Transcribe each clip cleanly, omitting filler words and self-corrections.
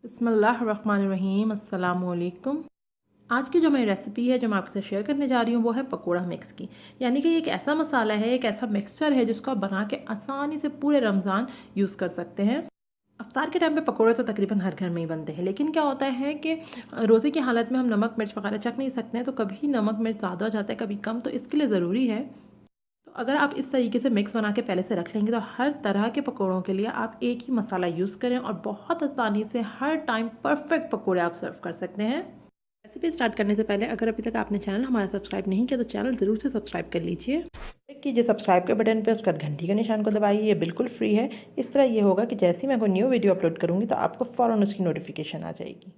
बिस्मिल्लाहिर्रहमानिर्रहीम, अस्सलामुअलैकुम। आज की जो मेरी रेसिपी है जो मैं आपके साथ शेयर करने जा रही हूँ वो है पकोड़ा मिक्स की। यानी कि एक ऐसा मसाला है, एक ऐसा मिक्सचर है जिसको आप बना के आसानी से पूरे रमज़ान यूज़ कर सकते हैं। अफ्तार के टाइम पे पकोड़े तो तकरीबन हर घर में ही बनते हैं, लेकिन क्या होता है कि रोज़े की हालत में हम नमक मिर्च वगैरह चख नहीं सकते हैं, तो कभी नमक मिर्च ज़्यादा हो जाता है, कभी कम। तो इसके लिए ज़रूरी है, तो अगर आप इस तरीके से मिक्स बना के पहले से रख लेंगे तो हर तरह के पकौड़ों के लिए आप एक ही मसाला यूज़ करें और बहुत आसानी से हर टाइम परफेक्ट पकौड़े आप सर्व कर सकते हैं। रेसिपी स्टार्ट करने से पहले अगर अभी तक आपने चैनल हमारा सब्सक्राइब नहीं किया तो चैनल ज़रूर से सब्सक्राइब कर लीजिए। क्लिक कीजिए सब्सक्राइब के बटन पर, उसके बाद घंटी के निशान को दबाइए। ये बिल्कुल फ्री है। इस तरह ये होगा कि जैसे ही मैं कोई न्यू वीडियो अपलोड करूँगी तो आपको फ़ौरन उसकी नोटिफिकेशन आ जाएगी।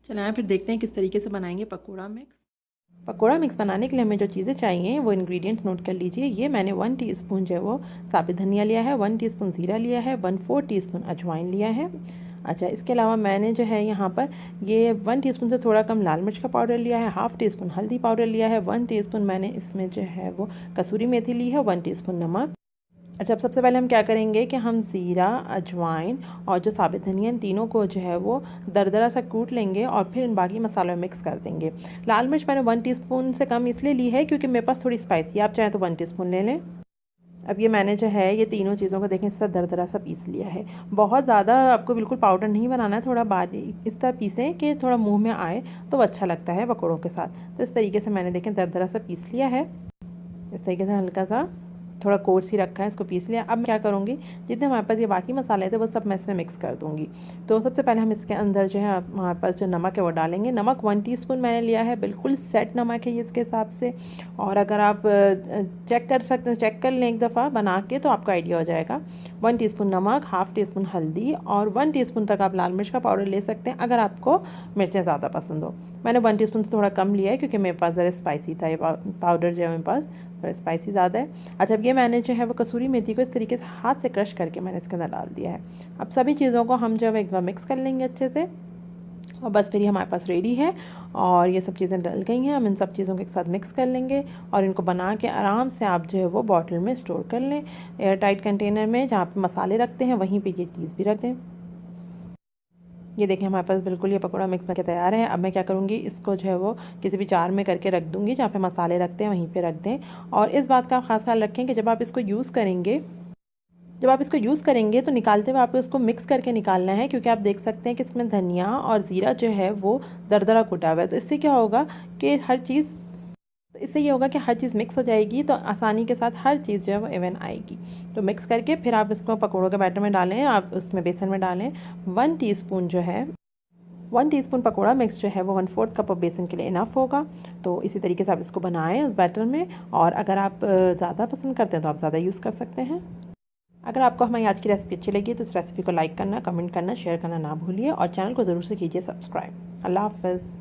चलिए फिर देखते हैं किस तरीके से बनाएंगे पकौड़ा मिक्स। पकोड़ा मिक्स बनाने के लिए हमें जो चीज़ें चाहिए वो इंग्रेडिएंट्स नोट कर लीजिए। ये मैंने 1 टीस्पून जो है वो साबित धनिया लिया है, 1 टीस्पून ज़ीरा लिया है, 1/4 टीस्पून अजवाइन लिया है। अच्छा, इसके अलावा मैंने जो है यहाँ पर ये 1 टीस्पून से थोड़ा कम लाल मिर्च का पाउडर लिया है, हाफ़ टीस्पून हल्दी पाउडर लिया है, 1 टीस्पून मैंने इसमें जो है वो कसूरी मेथी ली है, 1 टीस्पून नमक। अच्छा, अब सबसे पहले हम क्या करेंगे कि हम ज़ीरा, अजवाइन और जो साबित धनिया, इन तीनों को जो है वो दरदरा सा कूट लेंगे और फिर इन बाकी मसालों में मिक्स कर देंगे। लाल मिर्च मैंने 1 टीस्पून से कम इसलिए ली है क्योंकि मेरे पास थोड़ी स्पाइसी है, आप चाहें तो 1 टीस्पून ले लें। अब ये मैंने जो है ये तीनों चीज़ों को देखें इस तरह दरदरा सा पीस लिया है। बहुत ज़्यादा आपको बिल्कुल पाउडर नहीं बनाना है, थोड़ा बारीक इस तरह पीसें कि थोड़ा मुँह में आए तो अच्छा लगता है पकौड़ों के साथ। तो इस तरीके से मैंने देखें दरदरा सा पीस लिया है। इस तरीके से हल्का सा थोड़ा कोर्स ही रखा है, इसको पीस लिया। अब मैं क्या करूँगी, जितने हमारे पास ये बाकी मसाले थे वो सब मैं इसमें मिक्स कर दूँगी। तो सबसे पहले हम इसके अंदर जो है हमारे पास जो नमक है वो डालेंगे। नमक 1 टीस्पून मैंने लिया है, बिल्कुल सेट नमक है ये इसके हिसाब से। और अगर आप चेक कर सकते हैं, चेक कर लें एक दफ़ा बना के तो आपको आइडिया हो जाएगा। 1 टीस्पून नमक, हाफ़ टीस्पून हल्दी और 1 टीस्पून तक आप लाल मिर्च का पाउडर ले सकते हैं अगर आपको मिर्चें ज़्यादा पसंद हो। मैंने 1 टीस्पून से थोड़ा कम लिया है क्योंकि मेरे पास ज़रा स्पाइसी था, ये पाउडर जो है मेरे पास थोड़ा स्पाइसी ज़्यादा है। अच्छा, अब ये मैंने जो है वो कसूरी मेथी को इस तरीके से हाथ से क्रश करके मैंने इसके अंदर डाल दिया है। अब सभी चीज़ों को हम जो है एक बार मिक्स कर लेंगे अच्छे से और बस फिर ये हमारे पास रेडी है। और ये सब चीज़ें डल गई हैं, हम इन सब चीज़ों के साथ मिक्स कर लेंगे और इनको बना के आराम से आप जो है वो बॉटल में स्टोर कर लें, एयर टाइट कंटेनर में जहाँ पे मसाले रखते हैं वहीं पे ये चीज़ भी रख दें। ये देखें हमारे पास बिल्कुल ये पकौड़ा मिक्स करके तैयार है। अब मैं क्या करूँगी, इसको जो है वो किसी भी जार में करके रख दूँगी, जहाँ पे मसाले रखते हैं वहीं पे रख दें। और इस बात का ख़ास ख्याल रखें कि जब आप इसको यूज़ करेंगे तो निकालते हुए आपको इसको मिक्स करके निकालना है, क्योंकि आप देख सकते हैं कि इसमें धनिया और ज़ीरा जो है वो दरदरा कुटा हुआ है। तो इससे क्या होगा कि इससे ये होगा कि हर चीज़ मिक्स हो जाएगी, तो आसानी के साथ हर चीज़ जो है वो इवन आएगी। तो मिक्स करके फिर आप इसको पकौड़ों के बैटर में डालें, आप उसमें बेसन में डालें। 1 टीस्पून जो है 1 टीस्पून पकौड़ा मिक्स जो है वो 1/4 कप ऑफ बेसन के लिए इनफ होगा। तो इसी तरीके से आप इसको बनाएं उस बैटर में। और अगर आप ज़्यादा पसंद करते हैं तो आप ज़्यादा यूज़ कर सकते हैं। अगर आपको हमारी आज की रेसिपी अच्छी लगी तो इस रेसिपी को लाइक करना, कमेंट करना, शेयर करना ना भूलिए और चैनल को ज़रूर से कीजिए सब्सक्राइब। अल्लाह हाफ़िज़।